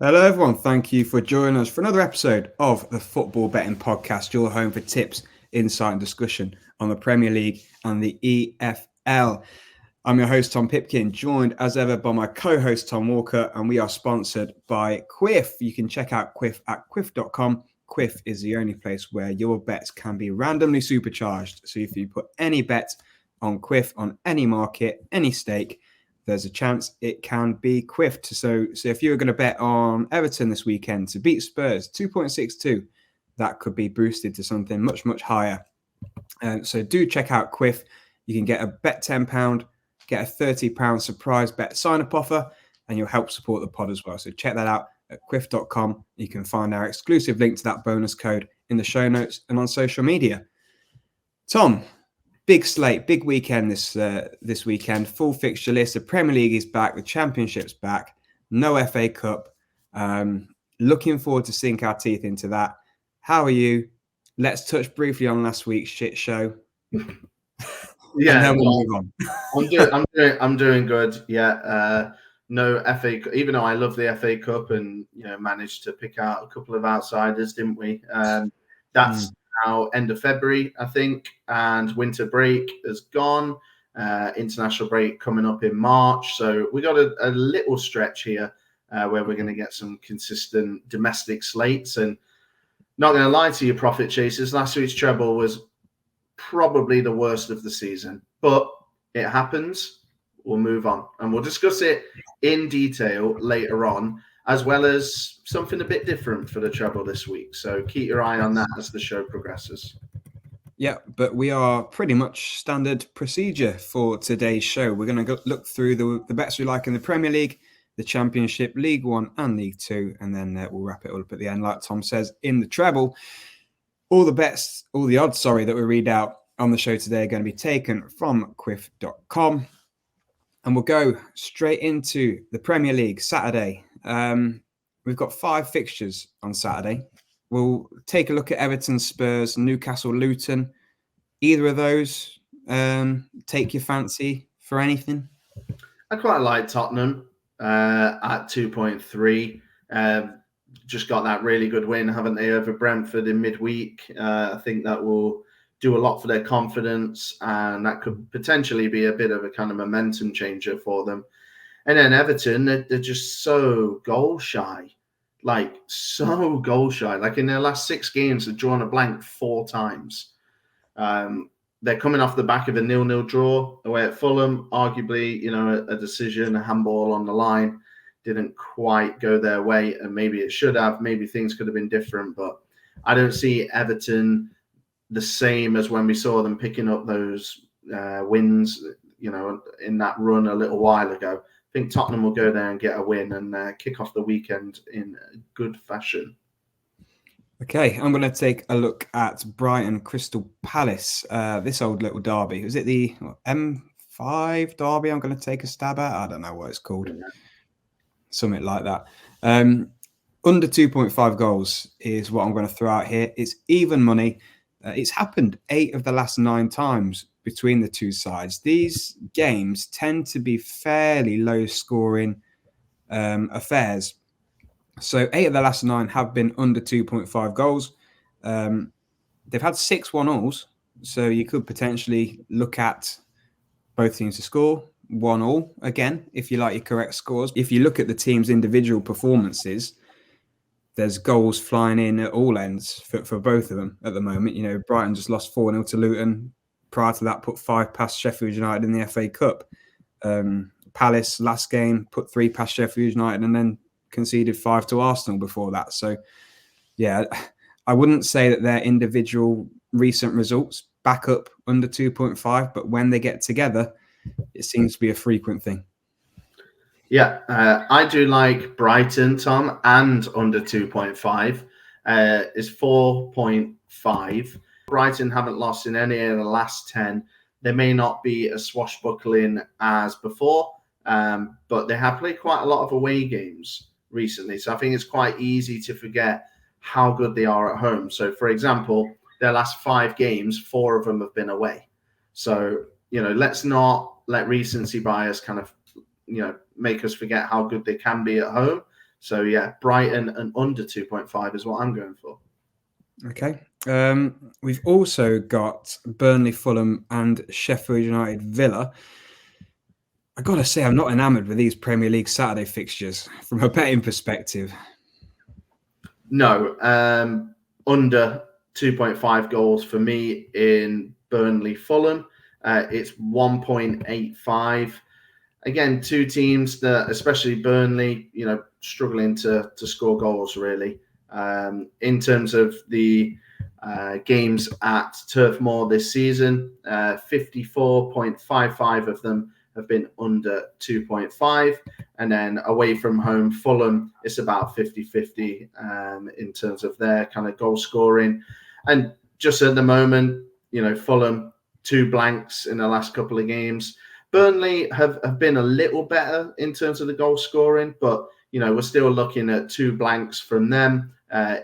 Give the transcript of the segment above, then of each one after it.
Hello, everyone. Thank you for joining us for another episode of the Football Betting Podcast, your home for tips, insight, and discussion on the Premier League and the EFL. I'm your host, Tom Pipkin, joined as ever by my co host, Tom Walker, and we are sponsored by Quiff. You can check out Quiff at quiff.com. Quiff is the only place where your bets can be randomly supercharged. So if you put any bet on Quiff on any market, any stake, there's a chance it can be quiffed. So if you were going to bet on Everton this weekend to beat Spurs 2.62, that could be boosted to something much, much higher. So do check out Quiff. You can get a bet £10, get a £30 surprise bet sign-up offer, and you'll help support the pod as well. So check that out at quiff.com. You can find our exclusive link to that bonus code in the show notes and on social media. Tom, big slate, big weekend this weekend. Full fixture list. The Premier League is back. The Championship's back. No FA Cup. Looking forward to sink our teeth into that. How are you? Let's touch briefly on last week's shit show. Yeah, and then we'll move on. I'm doing good. Yeah, no FA. Even though I love the FA Cup and managed to pick out a couple of outsiders, didn't we? That's now end of February, I think, and winter break has gone. International break coming up in March, so we got a little stretch here where we're going to get some consistent domestic slates. And not going to lie to you, profit chasers, last week's treble was probably the worst of the season, but it happens. We'll move on and we'll discuss it in detail later on, as well as something a bit different for the treble this week. So keep your eye on that as the show progresses. Yeah, but we are pretty much standard procedure for today's show. We're going to look through the bets we like in the Premier League, the Championship, League One and League Two, and then we'll wrap it all up at the end, like Tom says, in the treble. All the odds, that we read out on the show today are going to be taken from quiff.com. And we'll go straight into the Premier League Saturday. We've got 5 fixtures on Saturday. We'll take a look at Everton, Spurs, Newcastle, Luton. Either of those take your fancy for anything? I quite like Tottenham at 2.3. Just got that really good win, haven't they, over Brentford in midweek? I think that will do a lot for their confidence, and that could potentially be a bit of a kind of momentum changer for them. And then Everton, they're just so goal shy, like in their last 6 games, they've drawn a blank 4 times. They're coming off the back of a 0-0 draw away at Fulham. Arguably, a decision, a handball on the line, didn't quite go their way, and maybe it should have. Maybe things could have been different, but I don't see Everton the same as when we saw them picking up those wins, in that run a little while ago. I think Tottenham will go there and get a win and kick off the weekend in good fashion. Okay, I'm going to take a look at Brighton Crystal Palace. This old little derby. Was it the M5 derby I'm going to take a stab at? I don't know what it's called. Something like that. Under 2.5 goals is what I'm going to throw out here. It's even money. It's happened 8 of the last 9 times between the two sides. These games tend to be fairly low-scoring affairs. So 8 of the last 9 have been under 2.5 goals. They've had 6 1-alls, so you could potentially look at both teams to score 1-1 again, if you like your correct scores. If you look at the team's individual performances, there's goals flying in at all ends for both of them at the moment. Brighton just lost 4-0 to Luton. Prior to that, put 5 past Sheffield United in the FA Cup. Palace, last game, put 3 past Sheffield United and then conceded 5 to Arsenal before that. So, yeah, I wouldn't say that their individual recent results back up under 2.5, but when they get together, it seems to be a frequent thing. Yeah, I do like Brighton, Tom, and under 2.5 is 4.5. Brighton haven't lost in any of the last 10. They may not be as swashbuckling as before, but they have played quite a lot of away games recently. So I think it's quite easy to forget how good they are at home. So, for example, their last 5 games, 4 of them have been away. So, let's not let recency bias kind of, make us forget how good they can be at home. So yeah, Brighton and under 2.5 is what I'm going for. Okay. We've also got Burnley, Fulham, and Sheffield United, Villa. I gotta say, I'm not enamoured with these Premier League Saturday fixtures from a betting perspective. No, under 2.5 goals for me in Burnley, Fulham. It's 1.85. Again, two teams that, especially Burnley, struggling to score goals really. In terms of the games at Turf Moor this season, 54.55 of them have been under 2.5. And then away from home, Fulham, it's about 50-50 in terms of their kind of goal scoring. And just at the moment, Fulham, 2 blanks in the last couple of games. Burnley have been a little better in terms of the goal scoring, but we're still looking at 2 blanks from them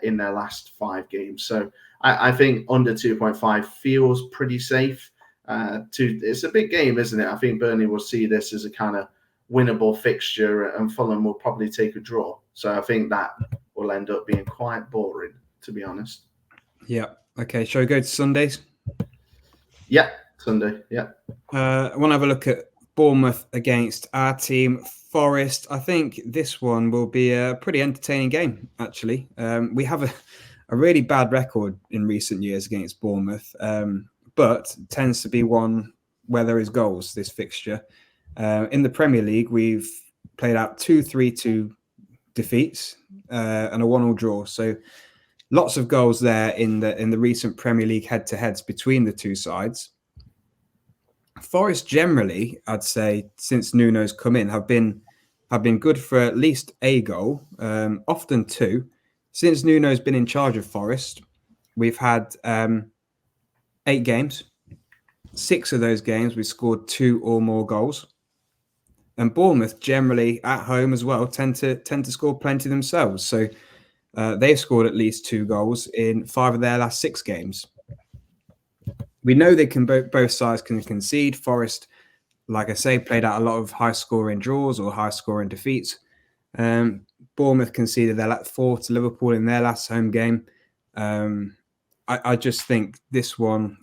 in their last 5 games. So I think under 2.5 feels pretty safe. It's a big game, isn't it? I think Burnley will see this as a kind of winnable fixture, and Fulham will probably take a draw. So I think that will end up being quite boring, to be honest. Yeah. Okay. Shall we go to Sundays? Yeah, Sunday. Yeah. I want to have a look at Bournemouth against our team, Forest. I think this one will be a pretty entertaining game, actually. We have a really bad record in recent years against Bournemouth, but tends to be one where there is goals, this fixture. In the Premier League, we've played out 2-3-2 defeats and a 1-1 draw. So lots of goals there in the recent Premier League head-to-heads between the two sides. Forest generally, I'd say, since Nuno's come in, have been good for at least a goal, often 2. Since Nuno's been in charge of Forest, we've had 8 games. 6 of those games we scored 2 or more goals. And Bournemouth generally at home as well tend to score plenty themselves. So they've scored at least 2 goals in 5 of their last 6 games. We know they can both sides can concede. Forest, like I say, played out a lot of high-scoring draws or high-scoring defeats. Bournemouth conceded their 4 to Liverpool in their last home game. I just think this one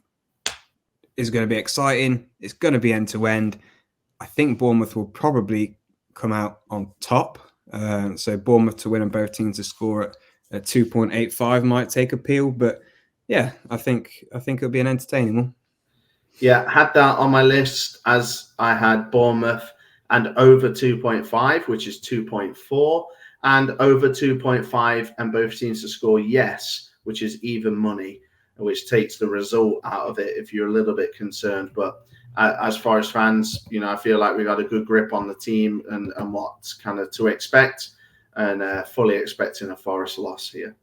is going to be exciting. It's going to be end-to-end. I think Bournemouth will probably come out on top. So Bournemouth to win and both teams to score at 2.85 might take appeal, but yeah, I think it'll be an entertaining one. Yeah, had that on my list as I had Bournemouth and over 2.5, which is 2.4, and over 2.5 and both teams to score yes, which is even money, which takes the result out of it if you're a little bit concerned. But as Forest fans, I feel like we've had a good grip on the team and what's kind of to expect, and fully expecting a Forest loss here.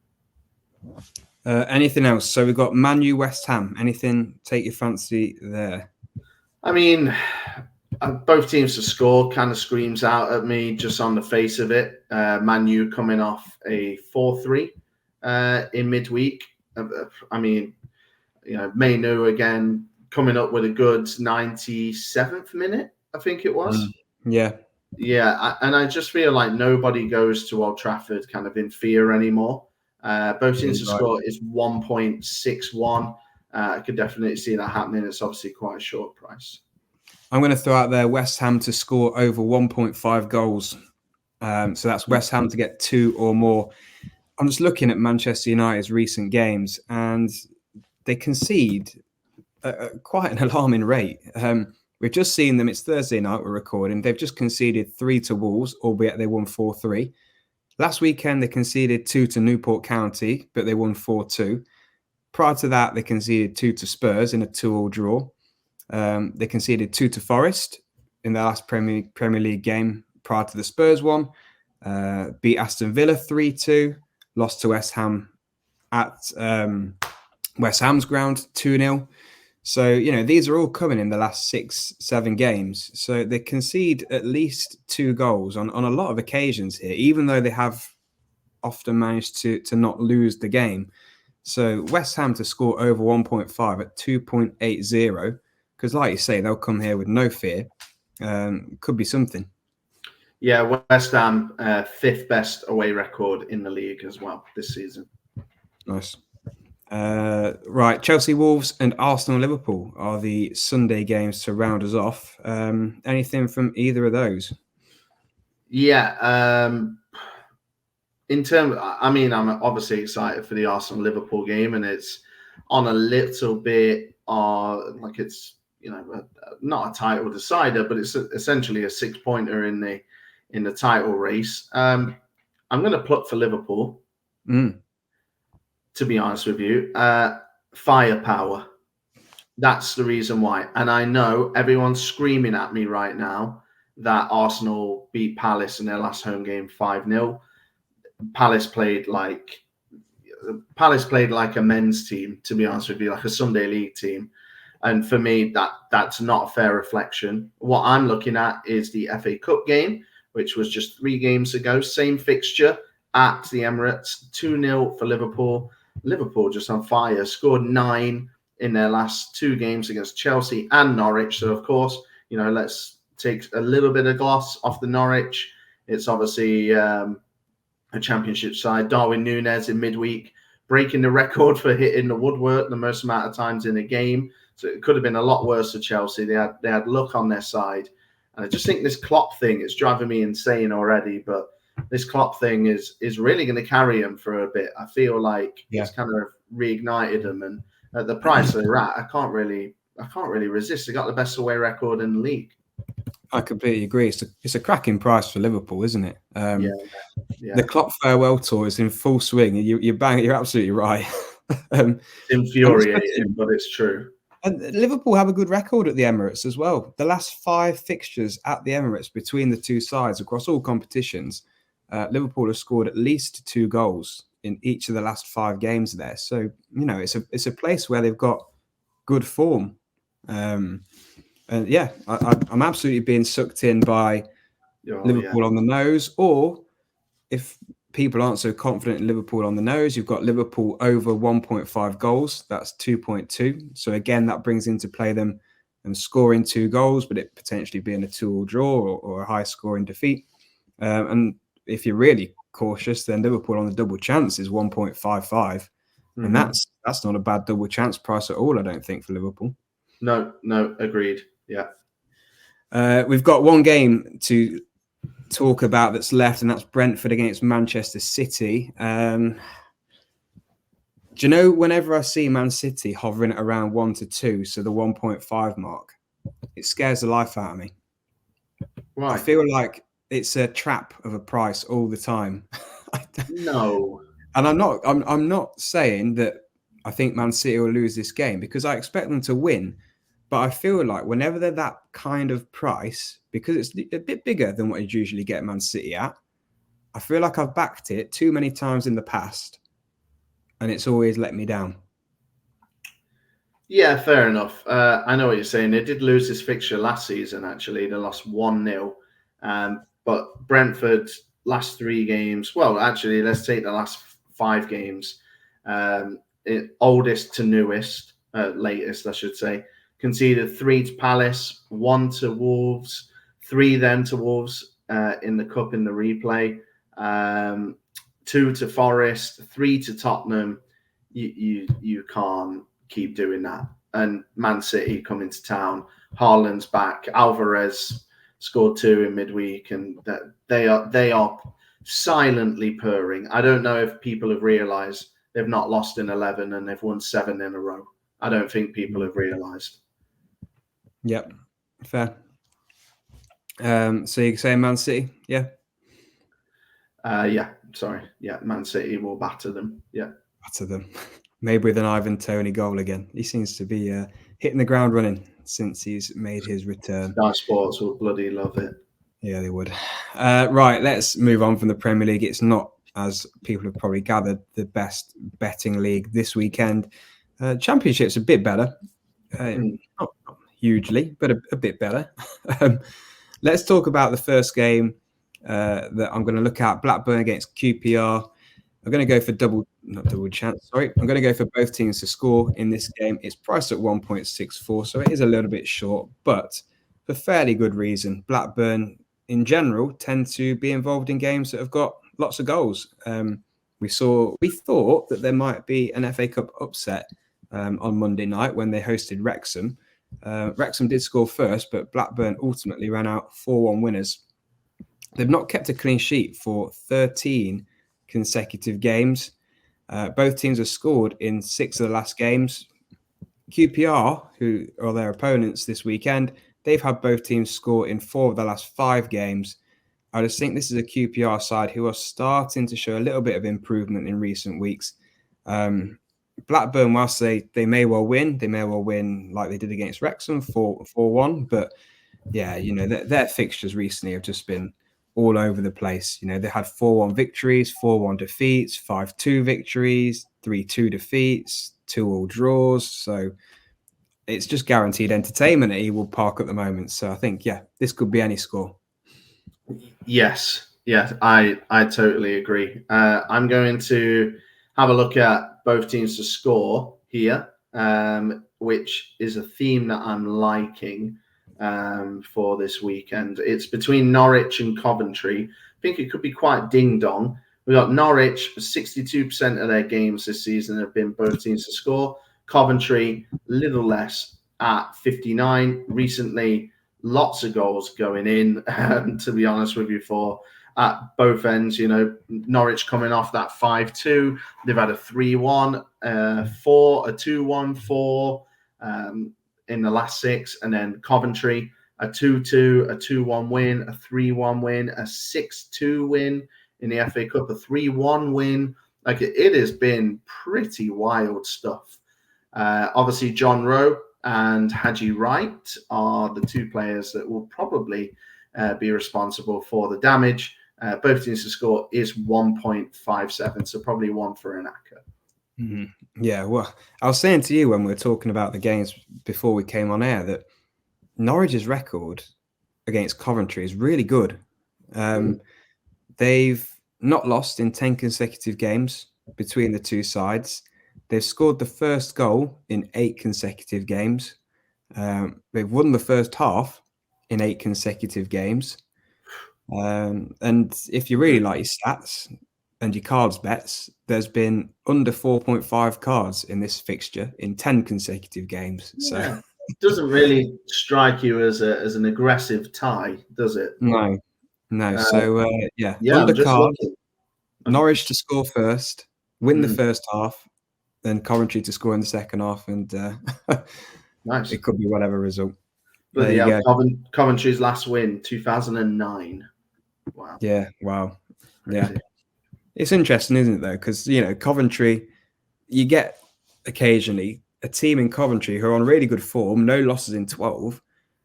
Anything else? So we've got Man U, West Ham. Anything take your fancy there? I mean, both teams to score kind of screams out at me just on the face of it. Man U coming off a 4-3 in midweek. I mean, Mainu again coming up with a good 97th minute, I think it was. Yeah. Yeah, and I just feel like nobody goes to Old Trafford kind of in fear anymore. Both teams to score is 1.61. I could definitely see that happening. It's obviously quite a short price. I'm going to throw out there West Ham to score over 1.5 goals. So that's West Ham to get 2 or more. I'm just looking at Manchester United's recent games, and they concede quite an alarming rate. We've just seen them. It's Thursday night. We're recording. They've just conceded 3 to Wolves, albeit they won 4-3. Last weekend, they conceded 2 to Newport County, but they won 4-2. Prior to that, they conceded 2 to Spurs in a 2-2 draw. They conceded 2 to Forest in their last Premier League game prior to the Spurs one. Beat Aston Villa 3-2. Lost to West Ham at West Ham's ground 2-0. So, these are all coming in the last 6-7 games. So they concede at least 2 goals on a lot of occasions here, even though they have often managed to not lose the game. So West Ham to score over 1.5 at 2.80, because like you say, they'll come here with no fear. Could be something. Yeah, West Ham, 5th best away record in the league as well this season. Nice. Right, Chelsea Wolves and Arsenal Liverpool are the Sunday games to round us off. Anything from either of those? Yeah, in terms, I mean, I'm obviously excited for the Arsenal Liverpool game, and it's on a little bit like it's not a title decider, but it's essentially a 6-pointer in the title race. I'm going to pluck for Liverpool. To be honest with you, firepower. That's the reason why. And I know everyone's screaming at me right now that Arsenal beat Palace in their last home game 5-0. Palace played like a men's team, to be honest with you, like a Sunday league team. And for me, that's not a fair reflection. What I'm looking at is the FA Cup game, which was just 3 games ago. Same fixture at the Emirates, 2-0 for Liverpool. Liverpool just on fire, scored 9 in their last 2 games against Chelsea and Norwich. So, of course, let's take a little bit of gloss off the Norwich. It's obviously a championship side. Darwin Núñez in midweek, breaking the record for hitting the woodwork the most amount of times in a game. So it could have been a lot worse for Chelsea. They had luck on their side. And I just think this Klopp thing is driving me insane already. But this Klopp thing is really going to carry him for a bit. I feel like it's kind of reignited them. And at the price they're at, I can't really resist. They got the best away record in the league. I completely agree. It's a cracking price for Liverpool, isn't it? Yeah. The Klopp farewell tour is in full swing. You're absolutely right. Infuriating, but it's true. And Liverpool have a good record at the Emirates as well. The last 5 fixtures at the Emirates between the two sides across all competitions, Liverpool have scored at least 2 goals in each of the last 5 games there. So, it's a place where they've got good form. And yeah, I'm absolutely being sucked in by Liverpool on the nose. Or if people aren't so confident in Liverpool on the nose, you've got Liverpool over 1.5 goals. That's 2.2. So again, that brings into play them and scoring 2 goals, but it potentially being a 2-2 draw or a high scoring defeat. And if you're really cautious, then Liverpool on the double chance is 1.55. And that's not a bad double chance price at all, I don't think, for Liverpool. No, agreed. Yeah. We've got one game to talk about that's left, and that's Brentford against Manchester City. Do you know, whenever I see Man City hovering at around 1-2, so the 1.5 mark, it scares the life out of me. Right. I feel like it's a trap of a price all the time. No. And I'm not saying that I think Man City will lose this game, because I expect them to win. But I feel like whenever they're that kind of price, because it's a bit bigger than what you usually get Man City at, I feel like I've backed it too many times in the past, and it's always let me down. Yeah, fair enough. I know what you're saying. They did lose this fixture last season, actually. They lost 1-0. But Brentford, last 3 games, well, actually, let's take the last 5 games. Oldest to newest, latest, I should say. Conceded 3 to Palace, 1 to Wolves, 3 then to Wolves in the cup in the replay, 2 to Forest, 3 to Tottenham. You can't keep doing that. And Man City coming to town, Haaland's back, Alvarez scored 2 in midweek, and they are silently purring. I don't know if people have realised they've not lost in 11 and they've won 7 in a row. I don't think people have realised. Yep, fair. So you say Man City, yeah? Yeah, sorry. Yeah, Man City will batter them. Yeah. Batter them. Maybe with an Ivan Toney goal again. He seems to be hitting the ground running since he's made his return. Sky Sports will bloody love it. Yeah, they would. Right, let's move on from the Premier League. It's not, as people have probably gathered, the best betting league this weekend. Championship's a bit better. Not hugely, but a bit better. Let's talk about the first game that I'm going to look at, Blackburn against QPR. I'm going to go for I'm going to go for both teams to score in this game. It's priced at 1.64, so it is a little bit short, but for fairly good reason. Blackburn in general tend to be involved in games that have got lots of goals. We thought that there might be an FA Cup upset on Monday night when they hosted Wrexham. Wrexham did score first, but Blackburn ultimately ran out 4-1 winners. They've not kept a clean sheet for 13 consecutive games. Both teams have scored in 6 of the last games. QPR, who are their opponents this weekend, they've had both teams score in 4 of the last 5 games. I just think this is a QPR side who are starting to show a little bit of improvement in recent weeks. Blackburn, whilst they may well win like they did against Wrexham 4-1, but yeah, their fixtures recently have just been all over the place. They had 4-1 victories, 4-1 defeats, 5-2 victories, 3-2 defeats, 2-2 draws. So it's just guaranteed entertainment at Ewood Park at the moment. So I think, this could be any score. Yes, I totally agree. I'm going to have a look at both teams to score here, which is a theme that I'm liking for this weekend. It's between Norwich and Coventry. I think it could be quite ding-dong. We've got Norwich, 62% of their games this season have been both teams to score. Coventry, little less at 59. Recently, lots of goals going in, to be honest with you, for at both ends. Norwich coming off that 5-2. They've had a 3-1, 4, a 2-1, 4 in the last 6. And then Coventry, a 2-2, a 2-1 win, a 3-1 win, a 6-2 win in the FA Cup, a 3-1 win. Like it has been pretty wild stuff. Obviously, John Rowe and Haji Wright are the 2 players that will probably be responsible for the damage. Both teams to score is 1.57, so probably one for an acca. Mm-hmm. Yeah, well, I was saying to you when we were talking about the games before we came on air that Norwich's record against Coventry is really good. They've not lost in 10 consecutive games between the 2 sides. They've scored the first goal in 8 consecutive games. They've won the first half in 8 consecutive games. And if you really like your stats and your cards bets, there's been under 4.5 cards in this fixture in 10 consecutive games. Yeah. So It doesn't really strike you as an aggressive tie, does it? No. So I'm just undercard, looking. Norwich to score first, win the first half, then Coventry to score in the second half, and Nice. it could be whatever result. But yeah, Coventry's last win, 2009. Wow. Yeah, wow. Crazy. Yeah. It's interesting, isn't it, though? Because, Coventry, you get occasionally a team in Coventry who are on really good form, no losses in 12,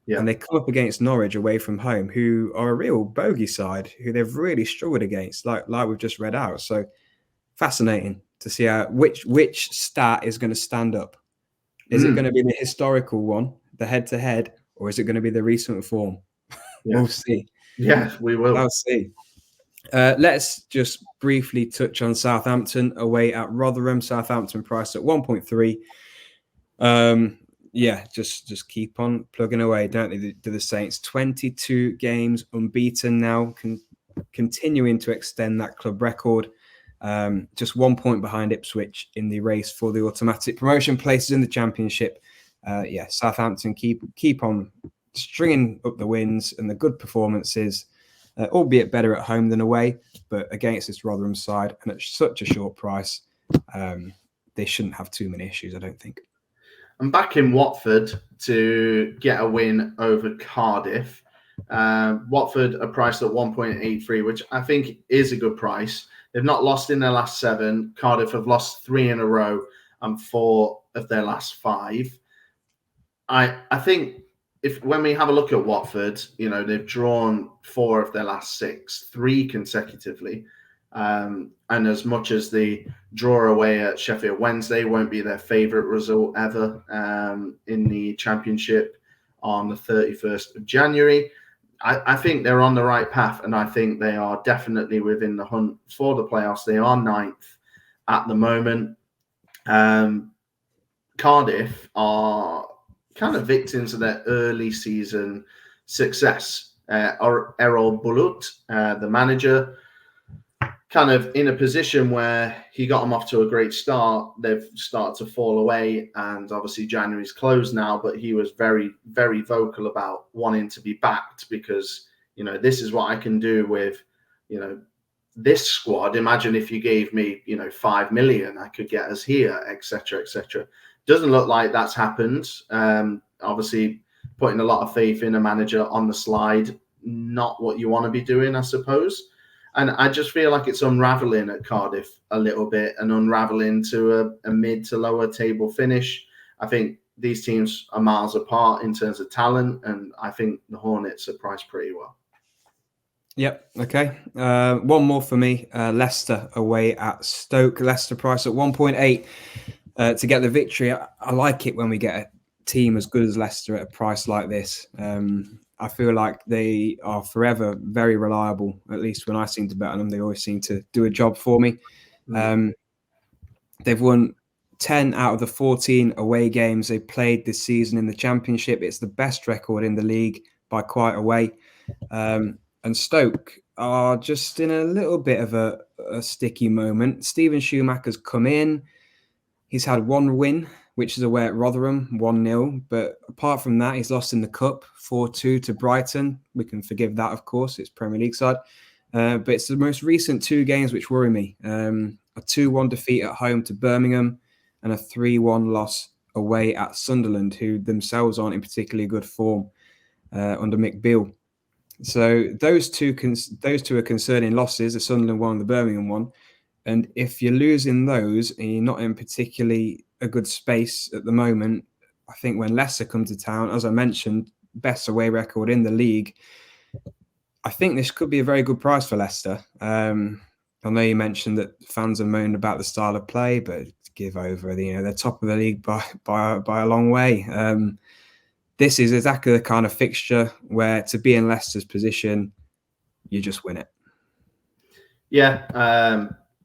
and they come up against Norwich away from home, who are a real bogey side, who they've really struggled against, like we've just read out. So fascinating to see which stat is going to stand up. Is it going to be the historical one, the head-to-head, or is it going to be the recent form? Yeah. We'll see. Yeah, we will. I'll see. Let's just briefly touch on Southampton away at Rotherham. Southampton priced at 1.3. Just keep on plugging away, don't they? Do the Saints 22 games unbeaten now, continuing to extend that club record. Just 1 point behind Ipswich in the race for the automatic promotion places in the Championship. Southampton keep on stringing up the wins and the good performances, albeit better at home than away, but against this Rotherham side and at such a short price, they shouldn't have too many issues, I don't think. I'm back in Watford to get a win over Cardiff. Watford are priced at 1.83, which I think is a good price. They've not lost in their last 7. Cardiff have lost 3 in a row and 4 of their last 5. I think when we have a look at Watford, they've drawn 4 of their last 6, 3 consecutively. And as much as the draw away at Sheffield Wednesday won't be their favourite result ever in the Championship on the 31st of January, I think they're on the right path, and I think they are definitely within the hunt for the playoffs. They are 9th at the moment. Cardiff are kind of victims of their early season success. Errol Bulut, the manager, kind of in a position where he got them off to a great start. They've started to fall away, and obviously January's closed now, but he was very, very vocal about wanting to be backed because, this is what I can do with, this squad. Imagine if you gave me, 5 million, I could get us here, etc., etc. Doesn't look like that's happened. Obviously, putting a lot of faith in a manager on the slide, not what you want to be doing, I suppose. And I just feel like it's unraveling at Cardiff a little bit and unraveling to a mid to lower table finish. I think these teams are miles apart in terms of talent, and I think the Hornets are priced pretty well. Yep. Okay. One more for me. Leicester away at Stoke. Leicester price at 1.8 to get the victory. I like it when we get a team as good as Leicester at a price like this. I feel like they are forever very reliable. At least when I seem to bet on them, they always seem to do a job for me. They've won 10 out of the 14 away games they played this season in the Championship. It's the best record in the league by quite a way. And Stoke are just in a little bit of a sticky moment. Steven Schumacher's come in. He's had one win, which is away at Rotherham, 1-0. But apart from that, he's lost in the Cup, 4-2 to Brighton. We can forgive that, of course. It's Premier League side. But it's the most recent two games which worry me. A 2-1 defeat at home to Birmingham and a 3-1 loss away at Sunderland, who themselves aren't in particularly good form under Mick Beale. So those two are concerning losses, the Sunderland one and the Birmingham one. And if you're losing those and you're not in particularly a good space at the moment, I think when Leicester come to town, as I mentioned, best away record in the league, I think this could be a very good price for Leicester. I know you mentioned that fans have moaned about the style of play, but give over. They're top of the league by a long way. This is exactly the kind of fixture where to be in Leicester's position, you just win it. Yeah,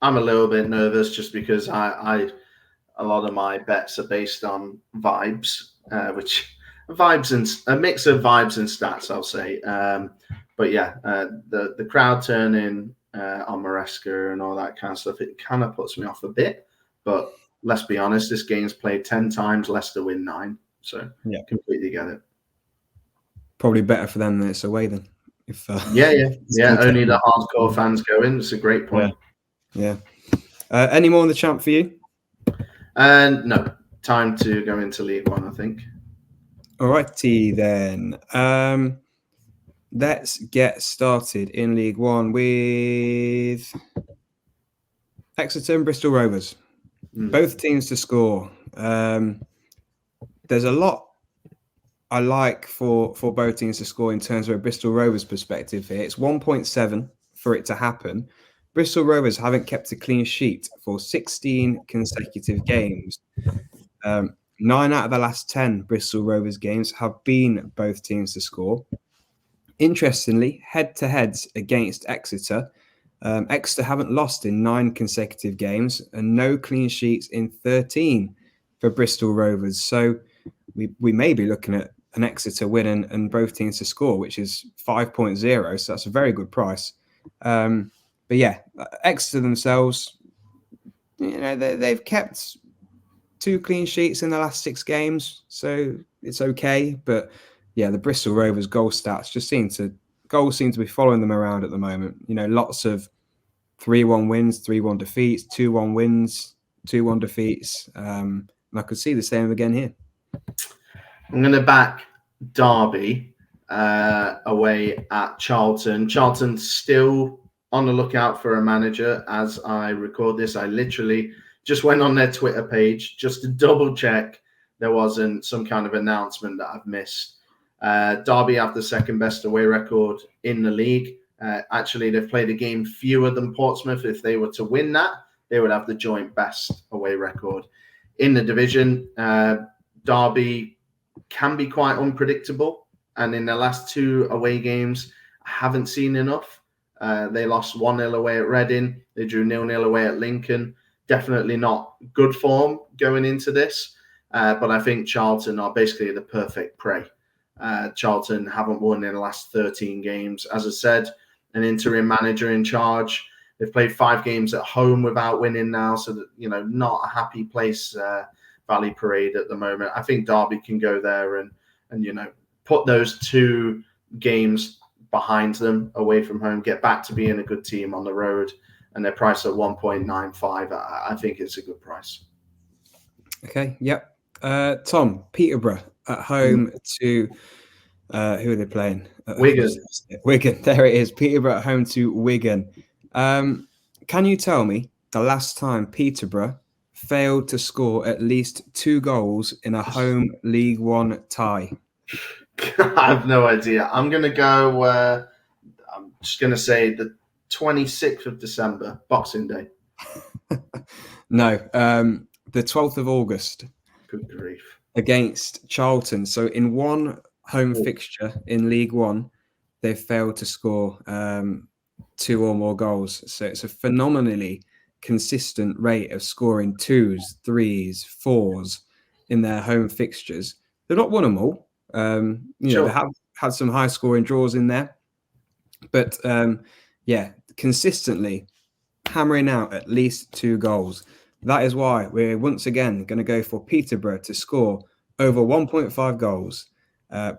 I'm a little bit nervous just because a lot of my bets are based on vibes, which vibes and a mix of vibes and stats, I'll say. But yeah, the crowd turning on Maresca and all that kind of stuff, it kind of puts me off a bit. But let's be honest, this game's played 10 times, Leicester win 9. So yeah, completely get it. Probably better for them than it's away then. Yeah. Only the hardcore fans go in. It's a great point. Yeah. Any more on the champ for you? No. Time to go into League One, I think. All righty then. Let's get started in League One with Exeter and Bristol Rovers. Both teams to score. There's a lot I like for both teams to score in terms of a Bristol Rovers perspective here. It's 1.7 for it to happen. Bristol Rovers haven't kept a clean sheet for 16 consecutive games. 9 out of the last 10 Bristol Rovers games have been both teams to score. Interestingly, head-to-heads against Exeter, Exeter haven't lost in 9 consecutive games and no clean sheets in 13 for Bristol Rovers. So we may be looking at an Exeter win and both teams to score, which is 5.0. So that's a very good price. But yeah, Exeter themselves, they've kept 2 clean sheets in the last 6 games. So it's okay. But yeah, the Bristol Rovers goal stats goals seem to be following them around at the moment. Lots of 3-1 wins, 3-1 defeats, 2-1 wins, 2-1 defeats. And I could see the same again here. I'm going to back Derby away at Charlton. Charlton's still on the lookout for a manager. As I record this, I literally just went on their Twitter page just to double check there wasn't some kind of announcement that I've missed. Derby have the second best away record in the league. Actually, they've played a game fewer than Portsmouth. If they were to win that, they would have the joint best away record in the division. Derby can be quite unpredictable, and in the last 2 away games, I haven't seen enough. They lost 1-0 away at Reading. They drew 0-0 away at Lincoln. Definitely not good form going into this, but I think Charlton are basically the perfect prey. Charlton haven't won in the last 13 games. As I said, an interim manager in charge. They've played 5 games at home without winning now, so that, not a happy place, Valley Parade at the moment. I think Derby can go there and put those 2 games behind them away from home, get back to being a good team on the road, and they're priced at 1.95. I think it's a good price. Okay, yep. Tom, Peterborough at home to who are they playing? Wigan. Wigan. There it is. Peterborough at home to Wigan. Can you tell me the last time Peterborough failed to score at least 2 goals in a home League One tie? I have no idea. I'm going to go, I'm just going to say the 26th of December, Boxing Day. No, the 12th of August. Good grief. Against Charlton. So in one home fixture in League One, they've failed to score 2 or more goals. So it's a phenomenally consistent rate of scoring 2s, 3s, 4s in their home fixtures. They've not won them all. They have had some high scoring draws in there, but consistently hammering out at least 2 goals. That is why we're once again going to go for Peterborough to score over 1.5 goals,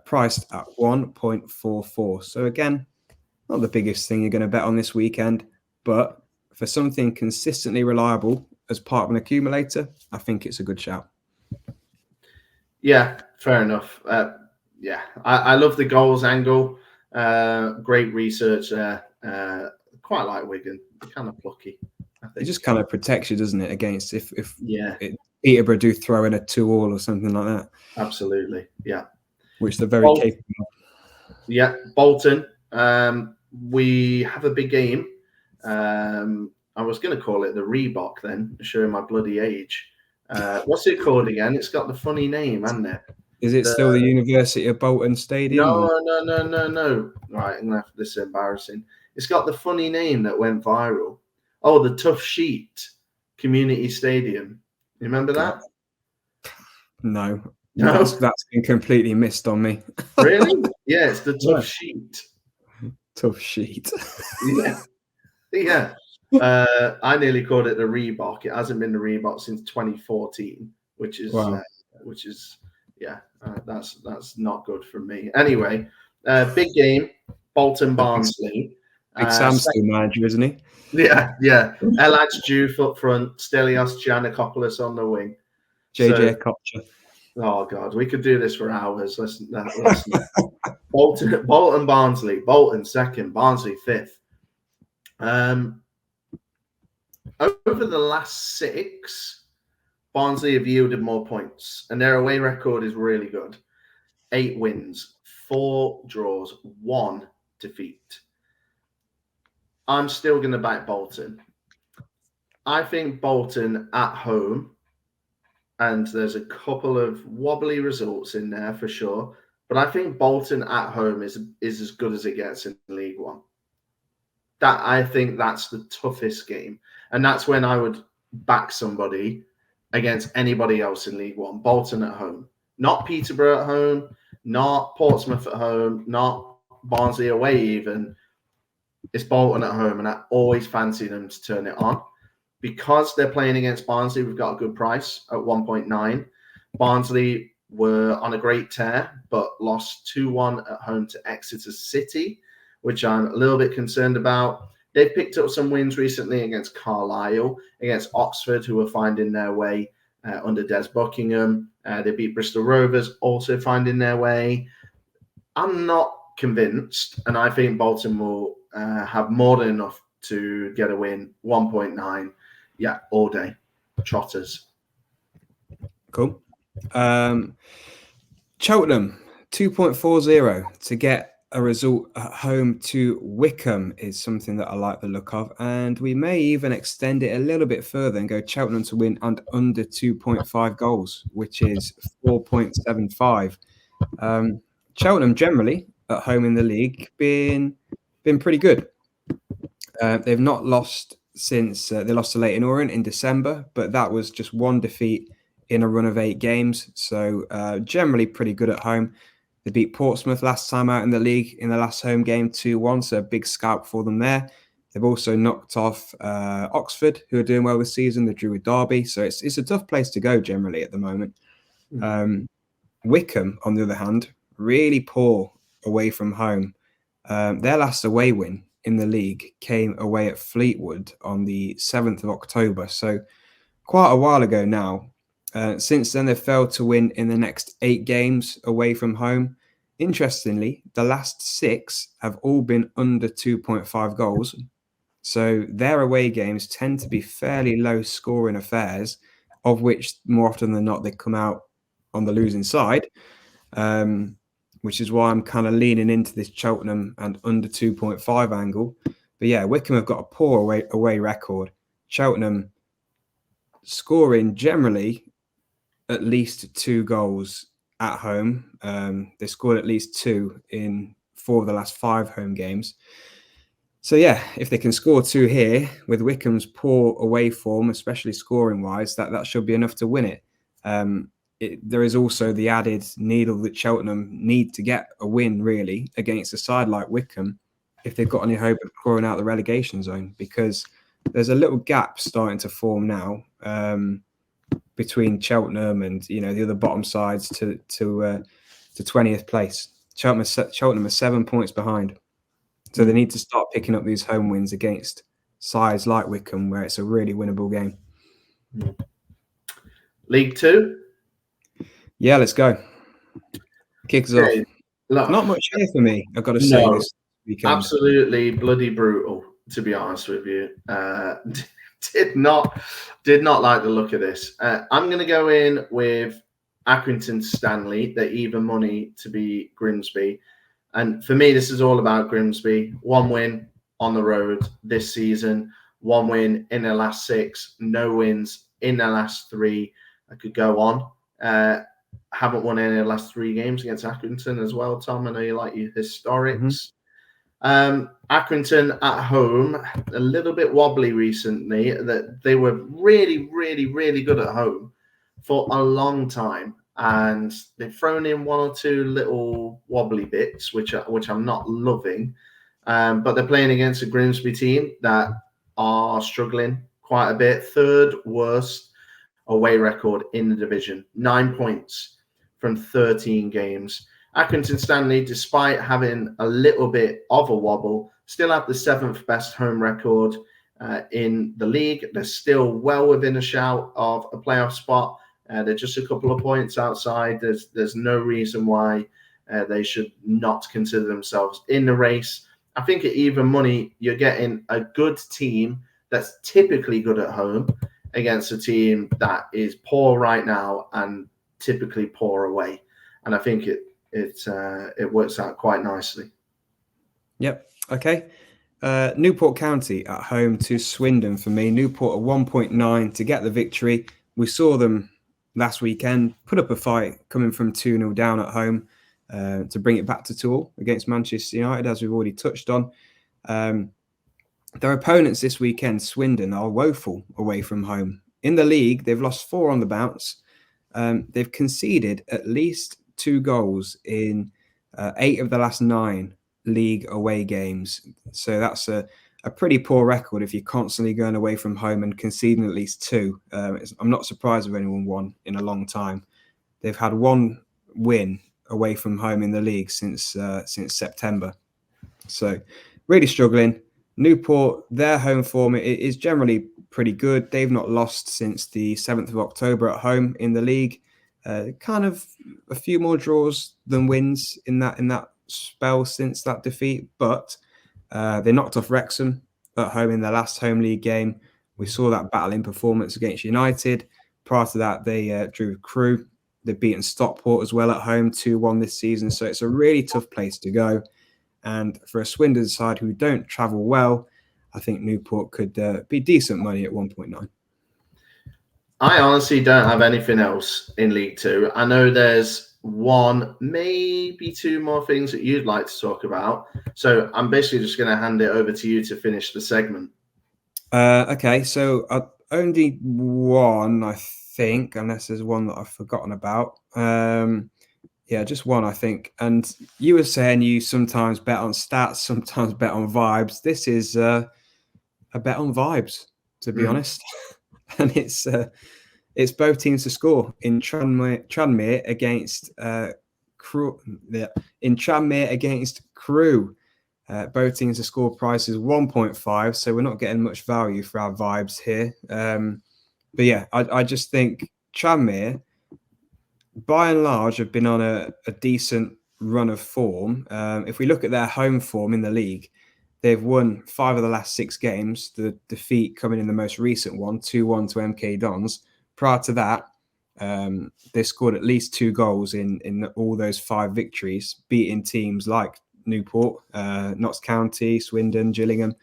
priced at 1.44. So again, not the biggest thing you're going to bet on this weekend, but for something consistently reliable as part of an accumulator, I think it's a good shout. Yeah, fair enough. I love the goals angle. Great research there. Quite like Wigan. Kind of plucky. I think. It just kind of protects you, doesn't it, against if Peterborough do throw in a 2-2 or something like that. Absolutely, yeah. Which they're very capable of. Yeah, Bolton. We have a big game. I was going to call it the Reebok then, showing my bloody age. What's it called again? It's got the funny name, hasn't it? Is it still the University of Bolton Stadium? No. Right, this is embarrassing. It's got the funny name that went viral. Oh, the Tough Sheet Community Stadium. You remember that? No. That's been completely missed on me. Really? Yeah, it's the Tough Sheet. Tough Sheet. Yeah. I nearly called it the Reebok. It hasn't been the Reebok since 2014, which is that's not good for me. Anyway, big game, Bolton Barnsley. Big Sam's still manager, isn't he? Yeah. Elads Juve up front, Stelios Giannakopoulos on the wing. JJ Kocher. Oh God, we could do this for hours. Listen. Bolton Barnsley. Bolton second, Barnsley 5th. Over the last 6, Barnsley have yielded more points, and their away record is really good. 8 wins, 4 draws, 1 defeat. I'm still going to back Bolton. I think Bolton at home, and there's a couple of wobbly results in there for sure, but I think Bolton at home is as good as it gets in League One. I think that's the toughest game, and that's when I would back somebody against anybody else in League One. Bolton at home, not Peterborough at home, not Portsmouth at home, not Barnsley away even. It's Bolton at home, and I always fancy them to turn it on. Because they're playing against Barnsley, we've got a good price at 1.9. Barnsley were on a great tear, but lost 2-1 at home to Exeter City, which I'm a little bit concerned about. They've picked up some wins recently against Carlisle, against Oxford, who are finding their way under Des Buckingham. They beat Bristol Rovers, also finding their way. I'm not convinced, and I think Bolton will have more than enough to get a win. 1.9. Yeah, all day. Trotters. Cool. Cheltenham, 2.40 to get a result at home to Wickham is something that I like the look of. And we may even extend it a little bit further and go Cheltenham to win and under 2.5 goals, which is 4.75. Cheltenham generally at home in the league been pretty good. They've not lost since they lost to Leyton Orient in December, but that was just 1 defeat in a run of 8 games. So generally pretty good at home. They beat Portsmouth last time out in the league in the last home game 2-1, so a big scalp for them there. They've also knocked off Oxford, who are doing well this season. They drew with Derby, so it's a tough place to go generally at the moment. Wycombe, on the other hand, really poor away from home. Their last away win in the league came away at Fleetwood on the 7th of October, so quite a while ago now. Since then, they've failed to win in the next 8 games away from home. Interestingly, the last 6 have all been under 2.5 goals. So their away games tend to be fairly low scoring affairs, of which more often than not, they come out on the losing side, which is why I'm kind of leaning into this Cheltenham and under 2.5 angle. But yeah, Wycombe have got a poor away record. Cheltenham scoring generally at least 2 goals at home. They scored at least 2 in 4 of the last 5 home games. So yeah, if they can score 2 here with Wycombe's poor away form, especially scoring wise, that should be enough to win it. There is also the added needle that Cheltenham need to get a win really against a side like Wycombe if they've got any hope of clawing out the relegation zone, because there's a little gap starting to form now between Cheltenham and the other bottom sides to 20th place. Cheltenham are 7 points behind, so they need to start picking up these home wins against sides like Wycombe, where it's a really winnable game. League Two. Yeah, let's go. Kick us off. Not much here for me, I've got to say, this weekend. Absolutely bloody brutal, to be honest with you. Did not like the look of this. I'm going to go in with Accrington Stanley. They're even money to beat Grimsby. And for me, this is all about Grimsby. 1 win on the road this season. 1 win in their last 6. No wins in their last 3. I could go on. Haven't won any of the last 3 games against Accrington as well, Tom. I know you like your historics. Accrington at home, a little bit wobbly recently. That they were really, really, really good at home for a long time, and they've thrown in 1 or 2 little wobbly bits, which I'm not loving. But they're playing against a Grimsby team that are struggling quite a bit. 3rd worst away record in the division, 9 points from 13 games. Accrington Stanley, despite having a little bit of a wobble, still have the 7th best home record in the league. They're still well within a shout of a playoff spot. They're just a couple of points outside. There's no reason why they should not consider themselves in the race. I think at even money, you're getting a good team that's typically good at home against a team that is poor right now and typically poor away. And I think it works out quite nicely. Yep. Okay. Newport County at home to Swindon for me. Newport at 1.9 to get the victory. We saw them last weekend put up a fight coming from 2-0 down at home to bring it back to 2-2 against Manchester United, as we've already touched on. Their opponents this weekend, Swindon, are woeful away from home. In the league, they've lost 4 on the bounce. They've conceded at least 2 goals in 8 of the last 9 league away games. So that's a pretty poor record if you're constantly going away from home and conceding at least 2. I'm not surprised if anyone won in a long time. They've had 1 win away from home in the league since September. So really struggling. Newport, their home form is generally pretty good. They've not lost since the 7th of October at home in the league. Kind of a few more draws than wins in that spell since that defeat, but they knocked off Wrexham at home in their last home league game. We saw that battling performance against United. Prior to that, they drew Crewe. They've beaten Stockport as well at home 2-1 this season. So it's a really tough place to go. And for a Swindon side who don't travel well, I think Newport could be decent money at 1.9. I honestly don't have anything else in League Two. I know there's 1, maybe 2 more things that you'd like to talk about. So I'm basically just going to hand it over to you to finish the segment. Okay, so only 1, I think, unless there's one that I've forgotten about. Yeah, just one, I think. And you were saying you sometimes bet on stats, sometimes bet on vibes. This is a bet on vibes, to be honest. And it's both teams to score in Tranmere against Crew. In Tranmere against Crew. Both teams to score prices 1.5, so we're not getting much value for our vibes here. But yeah, I just think Tranmere, by and large, have been on a decent run of form. If we look at their home form in the league, they've won 5 of the last 6 games. The defeat coming in the most recent one, 2-1 to MK Dons. Prior to that, they scored at least 2 goals in all those 5 victories, beating teams like Newport, Notts County, Swindon, Gillingham,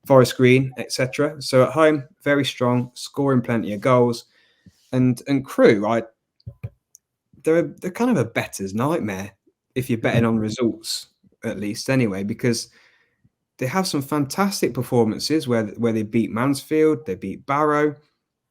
Forest Green, etc. So at home, very strong, scoring plenty of goals. And Crew, they're kind of a better's nightmare if you're betting on results, at least anyway, because they have some fantastic performances where they beat Mansfield, they beat Barrow,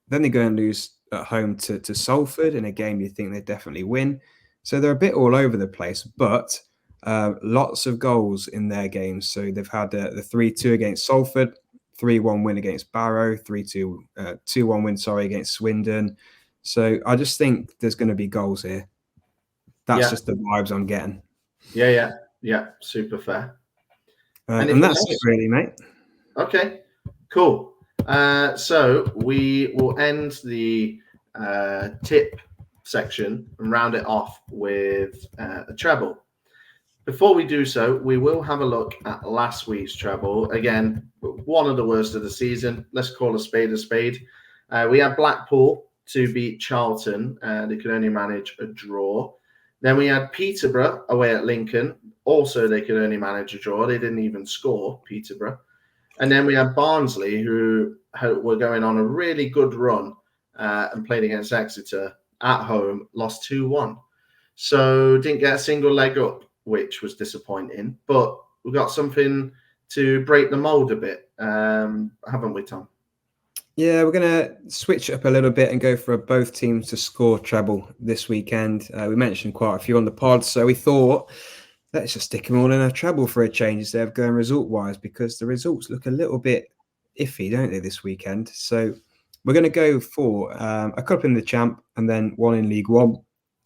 then they go and lose at home to Salford in a game you think they definitely win. So they're a bit all over the place, but lots of goals in their games. So they've had the 3-2 against Salford, 3-1 win against Barrow, 2-1 win, against Swindon. So I just think there's going to be goals here. That's just the vibes I'm getting. Yeah. Super fair. And that's it, really, mate. Okay, cool. So we will end the tip section and round it off with a treble. Before we do so, we will have a look at last week's treble. Again, one of the worst of the season. Let's call a spade a spade. We had Blackpool to beat Charlton. They could only manage a draw. Then we had Peterborough away at Lincoln. Also, they could only manage a draw. They didn't even score, Peterborough. And then we had Barnsley, who were going on a really good run and played against Exeter at home, lost 2-1. So didn't get a single leg up, which was disappointing. But we got something to break the mold a bit, haven't we, Tom? Yeah, we're going to switch up a little bit and go for both teams to score treble this weekend. We mentioned quite a few on the pod, so we thought let's just stick them all in a treble for a change instead of going result-wise, because the results look a little bit iffy, don't they, this weekend? So we're going to go for a couple in the Champ and then one in League One.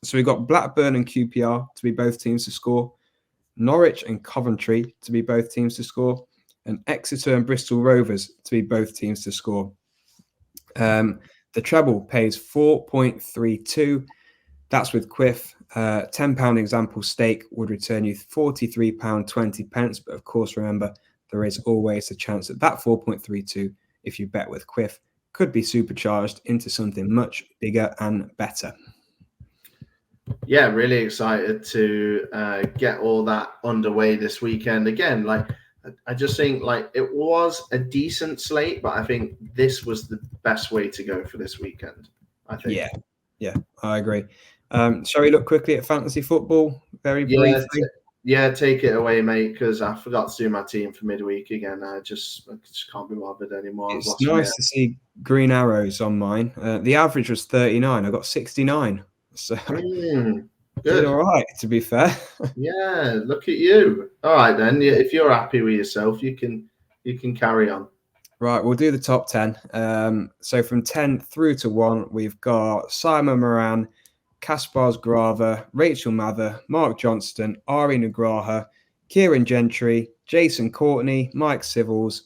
So we've got Blackburn and QPR to be both teams to score, Norwich and Coventry to be both teams to score, and Exeter and Bristol Rovers to be both teams to score. The treble pays 4.32. That's with Quiff. £10 example stake would return you £43.20. But of course, remember, there is always a chance that 4.32, if you bet with Quiff, could be supercharged into something much bigger and better. Yeah, really excited to get all that underway this weekend. Again, I just think it was a decent slate, but I think this was the best way to go for this weekend, I think. Yeah, I agree. Shall we look quickly at fantasy football very briefly? Take it away, mate, because I forgot to do my team for midweek again. I just can't be bothered anymore. It's nice to see green arrows on mine. The average was 39. I got 69. So did all right, to be fair. Yeah, look at you. All right, then. If you're happy with yourself, you can carry on. Right, we'll do the top 10. So from 10 through to 1, we've got Simon Moran, Kaspars Grava, Rachel Mather, Mark Johnston, Ari Nugraha, Kieran Gentry, Jason Courtney, Mike Sivils,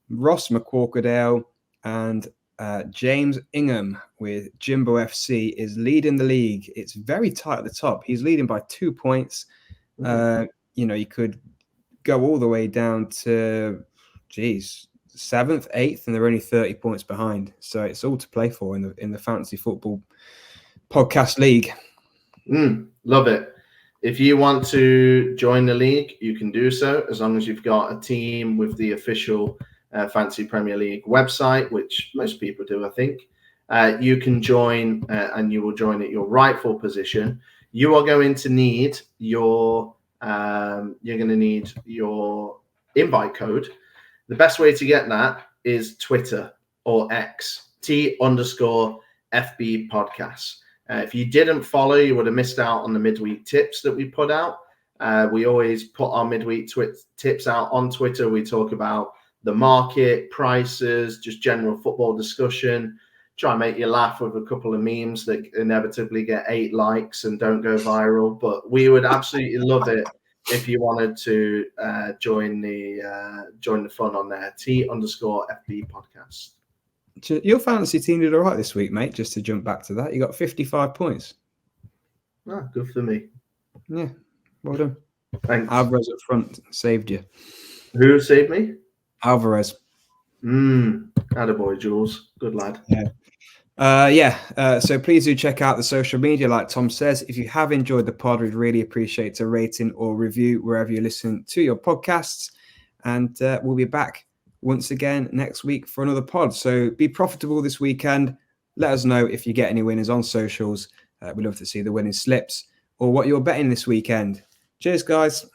Ross McQuarkerdale, and James Ingham with Jimbo FC is leading the league. It's very tight at the top. He's leading by 2 points. You could go all the way down to, 7th, 8th, and they're only 30 points behind. So it's all to play for in the fantasy football podcast league. Love it. If you want to join the league, you can do so as long as you've got a team with the official Fantasy Premier League website, which most people do, I think. You can join and you will join at your rightful position. You are going to need your invite code. The best way to get that is Twitter or X, T_FB podcasts. If you didn't follow, you would have missed out on the midweek tips that we put out. We always put our midweek tips out on Twitter. We talk about the market, prices, just general football discussion. Try and make you laugh with a couple of memes that inevitably get 8 likes and don't go viral. But we would absolutely love it if you wanted to join the fun on there. T_FB podcast. Your fantasy team did all right this week, mate. Just to jump back to that, you got 55 points. Ah, good for me. Yeah, well done. Thanks. Alvarez up front saved you. Who saved me? Alvarez. Attaboy, Jules. Good lad. Yeah. So please do check out the social media, like Tom says. If you have enjoyed the pod, we'd really appreciate a rating or review wherever you listen to your podcasts. And we'll be back once again next week for another pod. So be profitable this weekend. Let us know if you get any winners on socials. We'd love to see the winning slips or what you're betting this weekend. Cheers, guys.